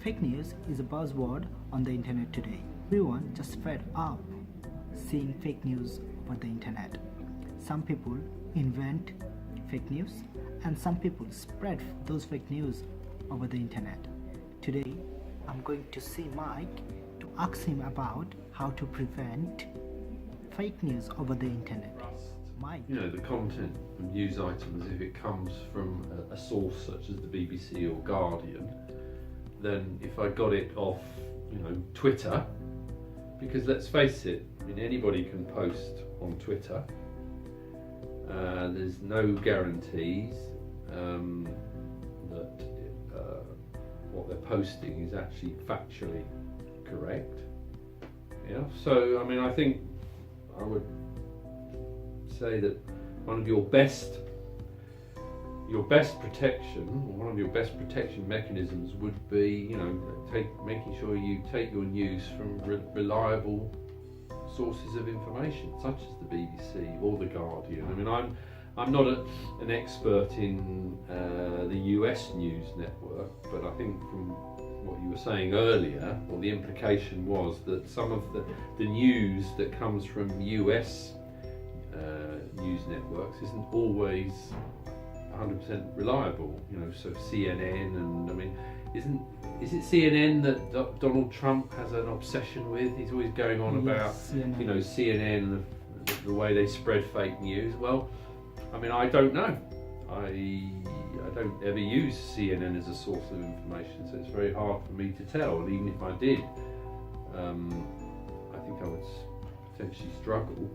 Fake news is a buzzword on the internet today. Everyone just fed up seeing fake news over the internet. Some people invent fake news and some people spread those fake news over the internet. Today, I'm going to see Mike to ask him about how to prevent fake news over the internet. Mike. You know, the content of news items, if it comes from a source such as the BBC or Guardian, then if I got it off, Twitter, because let's face it, anybody can post on Twitter. There's no guarantees that what they're posting is actually factually correct. Yeah. So I think I would say that one of your best protection, or one of your best protection mechanisms would be, making sure you take your news from reliable sources of information, such as the BBC or the Guardian. I'm not an expert in the US news network, but I think from what you were saying earlier, or the implication was that some of the news that comes from US news networks isn't always 100% reliable. So CNN and is it CNN that Donald Trump has an obsession with? He's always going on about CNN. CNN and the way they spread fake news. Well, I don't know. I don't ever use CNN as a source of information, so it's very hard for me to tell. And even if I did, I think I would potentially struggle.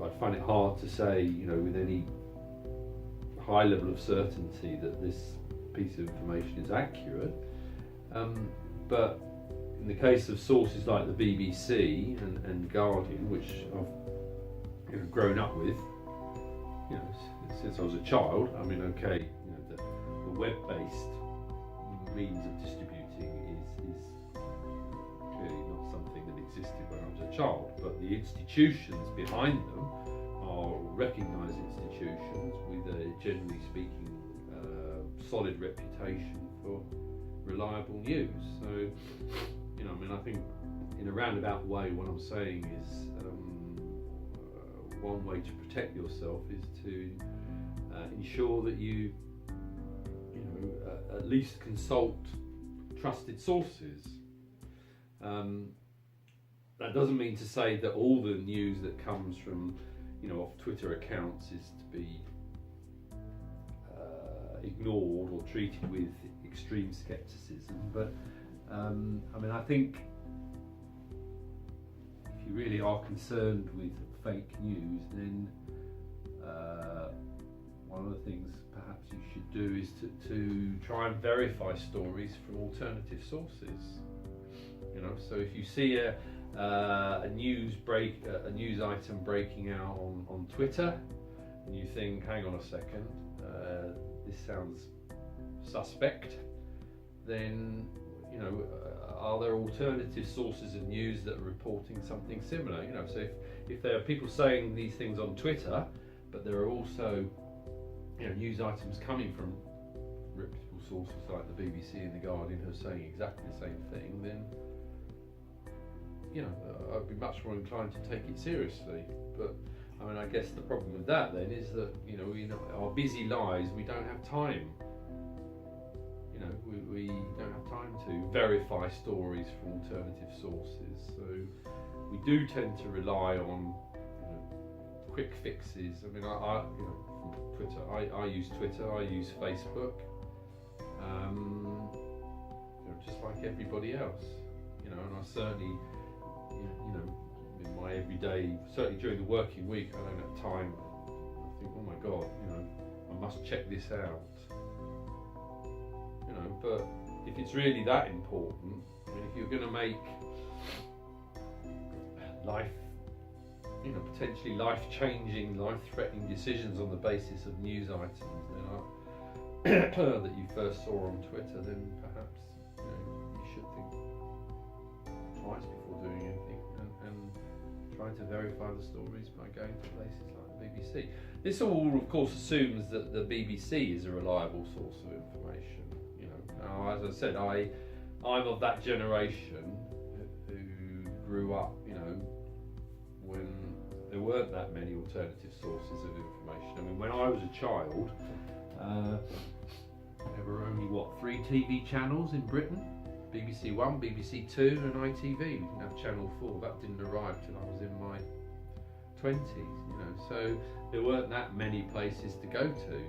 I'd find it hard to say, with any high level of certainty that this piece of information is accurate. But in the case of sources like the BBC and Guardian, which I've grown up with, since I was a child, the web-based means of distributing is clearly not something that existed when I was a child, but the institutions behind them are recognised institutions with a, generally speaking, solid reputation for reliable news. So, I think in a roundabout way, what I'm saying is one way to protect yourself is to ensure that you at least consult trusted sources. That doesn't mean to say that all the news that comes from off Twitter accounts is to be ignored or treated with extreme skepticism, but I think if you really are concerned with fake news, then one of the things perhaps you should do is to try and verify stories from alternative sources. So if you see a news item breaking out on Twitter, and you think, hang on a second, this sounds suspect, then are there alternative sources of news that are reporting something similar? So if there are people saying these things on Twitter, but there are also news items coming from reputable sources like the BBC and the Guardian who are saying exactly the same thing, then I'd be much more inclined to take it seriously. But I guess the problem with that then is that our busy lives, we don't have time. We don't have time to verify stories from alternative sources. So we do tend to rely on quick fixes. from Twitter, I use Twitter, I use Facebook, just like everybody else. And I certainly, in my everyday, certainly during the working week, I don't have time. I think, oh my God, I must check this out. But if it's really that important, if you're going to make potentially life-changing, life-threatening decisions on the basis of news items that you first saw on Twitter, then perhaps you should think twice before doing anything and try to verify the stories by going to places like the BBC. This all, of course, assumes that the BBC is a reliable source of information. As I said, I'm of that generation who grew up, when there weren't that many alternative sources of information. I mean, when I was a child, there were only 3 TV channels in Britain: BBC One, BBC Two, and ITV. We didn't have Channel 4. That didn't arrive till I was in my 20s. So there weren't that many places to go to.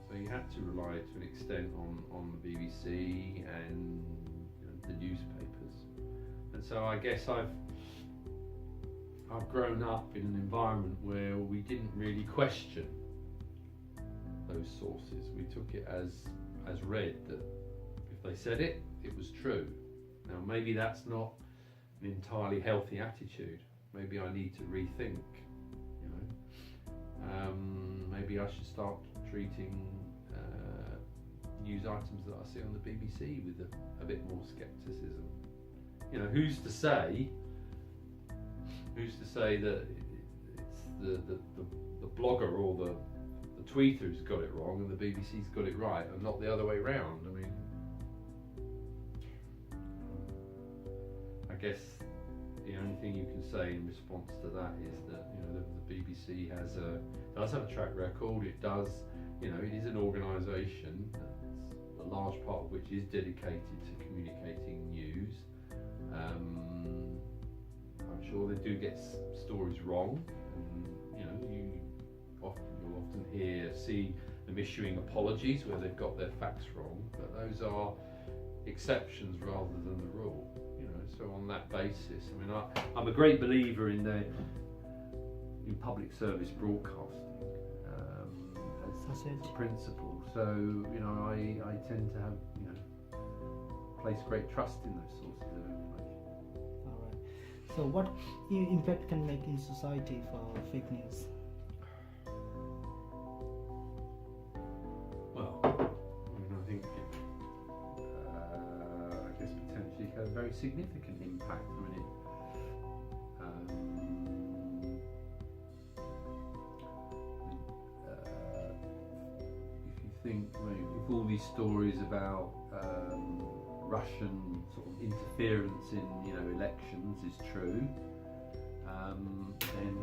So you had to rely to an extent on the BBC and the newspapers. And so I guess I've grown up in an environment where we didn't really question those sources. We took it as read, that if they said it, it was true. Now maybe that's not an entirely healthy attitude. Maybe I need to rethink. Maybe I should start treating news items that I see on the BBC with a bit more scepticism. Who's to say that it's the blogger or the tweeter who's got it wrong and the BBC's got it right, and not the other way round? I mean, I guess the only thing you can say in response to that is that the BBC does have a track record. It does, it is an organisation, a large part of which is dedicated to communicating news. I'm sure they do get stories wrong, and you'll often see them issuing apologies where they've got their facts wrong, but those are exceptions rather than the rule. So on that basis, I mean, I'm a great believer in public service broadcasting as a principle. So I tend to have place great trust in those sources of information. All right. So what impact can make in society for fake news? Well, I think potentially have a very significant impact. If you think, if all these stories about Russian sort of interference in elections is true, then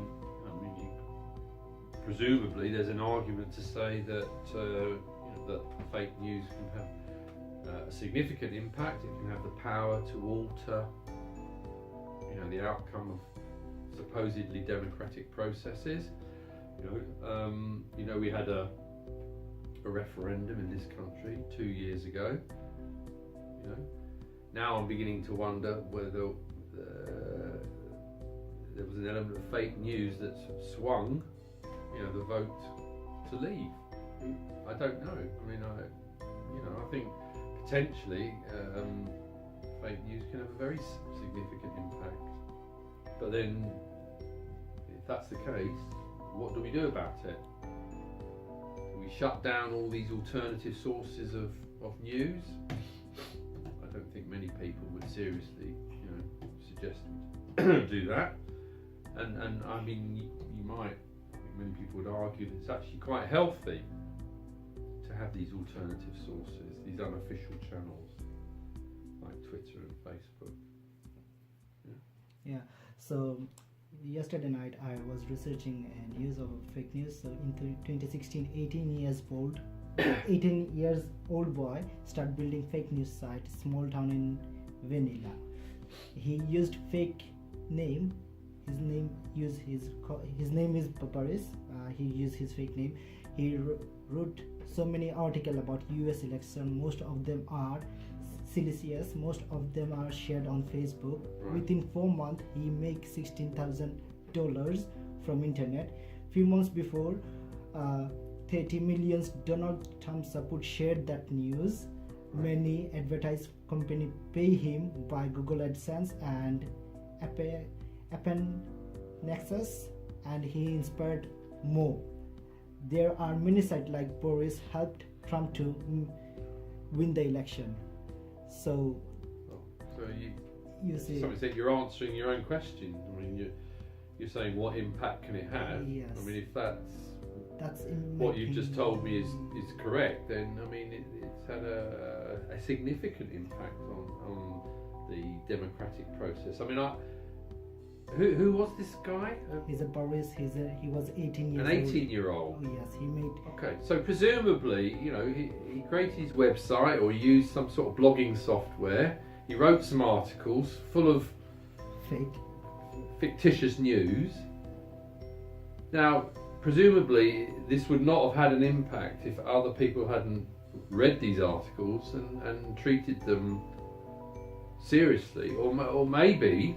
presumably there's an argument to say that that fake news can have a significant impact. It can have the power to alter the outcome of supposedly democratic processes. We had a referendum in this country 2 years ago. Now I'm beginning to wonder whether there was an element of fake news that swung the vote to leave. I don't know. I mean, I think potentially fake news can have a very significant impact. But then, if that's the case, what do we do about it? Do we shut down all these alternative sources of news? I don't think many people would seriously, suggest do that. And I mean, many people would argue that it's actually quite healthy to have these alternative sources, these unofficial channels like Twitter and Facebook. Yeah. So yesterday night I was researching news of fake news. So in 2016, 18 years old boy started building fake news site, small town in Vanilla. He used fake name. His name is Paparis. He used his fake name. He wrote so many articles about US election. Most of them are salacious. Most of them are shared on Facebook. Right. Within 4 months, he makes $16,000 from internet. Few months before, 30 million Donald Trump support shared that news. Right. Many advertise company pay him by Google AdSense and Appen Nexus, and he inspired more. There are many sites like Boris helped Trump to win the election. So you see, somebody said you're answering your own question. I mean, you're saying what impact can it have? Yes. I mean, if that's That's in what you've just told me is correct, then I mean it's had a significant impact on the democratic process. I mean, who was this guy? He's a Boris. He was 18 years An old. 18-year-old. Oh, yes, he made. Okay, so presumably, you know, he created his website or used some sort of blogging software. He wrote some articles full of fictitious news. Now, presumably, this would not have had an impact if other people hadn't read these articles and treated them seriously, or maybe,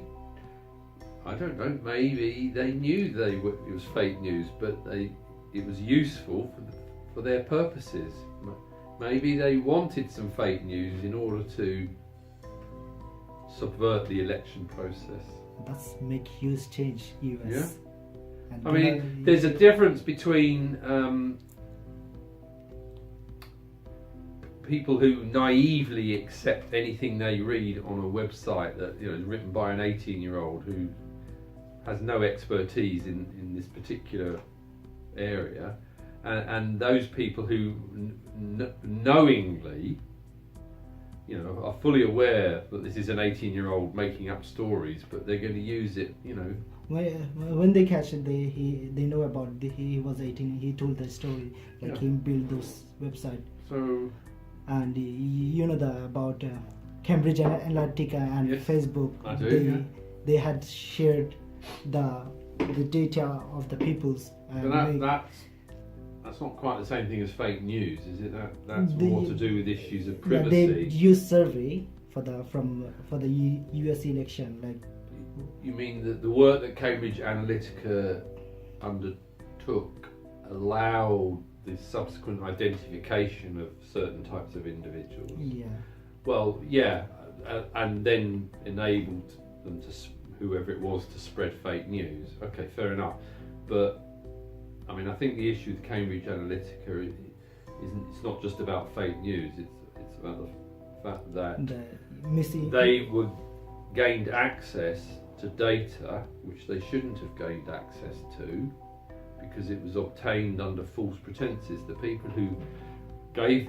I don't know, maybe they knew it was fake news, but it was useful for their purposes. Maybe they wanted some fake news in order to subvert the election process. That's make huge change, US. Yeah. And I mean, there's a difference between people who naively accept anything they read on a website that, you know, is written by an 18-year-old who has no expertise in this particular area, and those people who knowingly, you know, are fully aware that this is an 18-year-old making up stories, but they're going to use it, you know. When they catch it, they know about he was 18. He told the story, like he built those website. So. And you know about Cambridge Analytica and Facebook. I do. They had shared the data of the peoples. But that's not quite the same thing as fake news, is it? That's more to do with issues of privacy. Yeah, they used survey for the US election. Like, you mean the work that Cambridge Analytica undertook allowed the subsequent identification of certain types of individuals? Yeah. Well, yeah, and then enabled them whoever it was to spread fake news. Okay, fair enough. But I mean, I think the issue with Cambridge Analytica it's not just about fake news. It's about the fact that they gained access to data which they shouldn't have gained access to, because it was obtained under false pretenses. The people who gave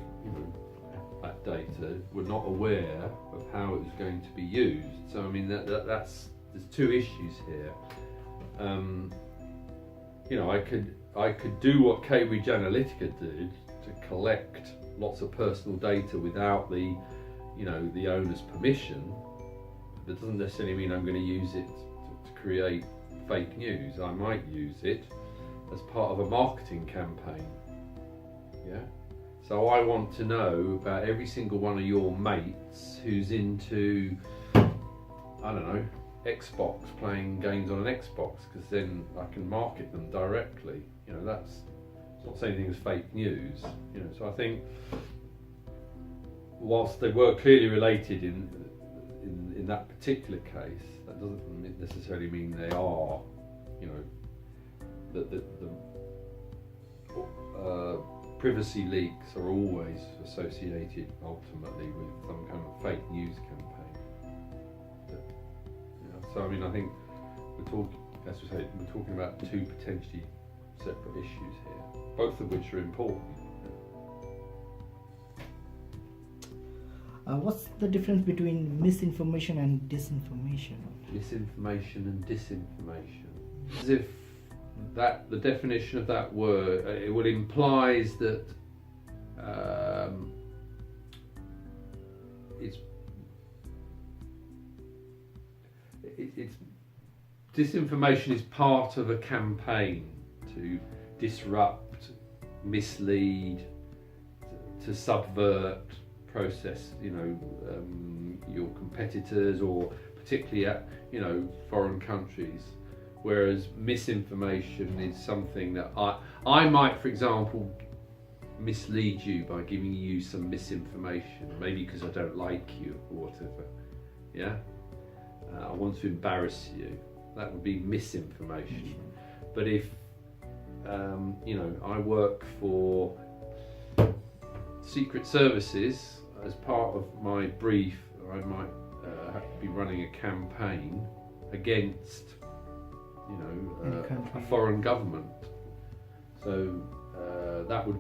that data were not aware of how it was going to be used. So I mean there's two issues here. I could do what Cambridge Analytica did to collect lots of personal data without the owner's permission. That doesn't necessarily mean I'm going to use it to create fake news. I might use it as part of a marketing campaign. Yeah. So I want to know about every single one of your mates who's into, I don't know, Xbox, playing games on an Xbox, because then I can market them directly. You know, it's not the same thing as fake news. You know, so I think whilst they were clearly related in that particular case, that doesn't necessarily mean they are, you know, the privacy leaks are always associated ultimately with some kind of fake news campaign. So I mean, I think we're talking about two potentially separate issues here, both of which are important. What's the difference between misinformation and disinformation? Misinformation and disinformation. As if the definition of that word, it would implies that it's disinformation is part of a campaign to disrupt, mislead, to subvert process, your competitors, or particularly at, foreign countries. Whereas misinformation is something that I might, for example, mislead you by giving you some misinformation, maybe because I don't like you or whatever. Yeah, I want to embarrass you. That would be misinformation. But if I work for Secret Services, as part of my brief, I might be running a campaign against a foreign government. So that would,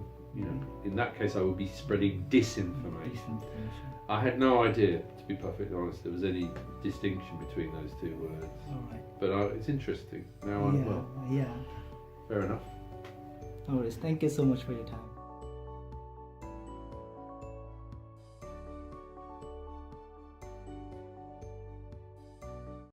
in that case, I would be spreading disinformation. Disinformation. I had no idea, to be perfectly honest, there was any distinction between those two words. All right. But it's interesting. Now, Yeah. fair enough. No worries. Thank you so much for your time.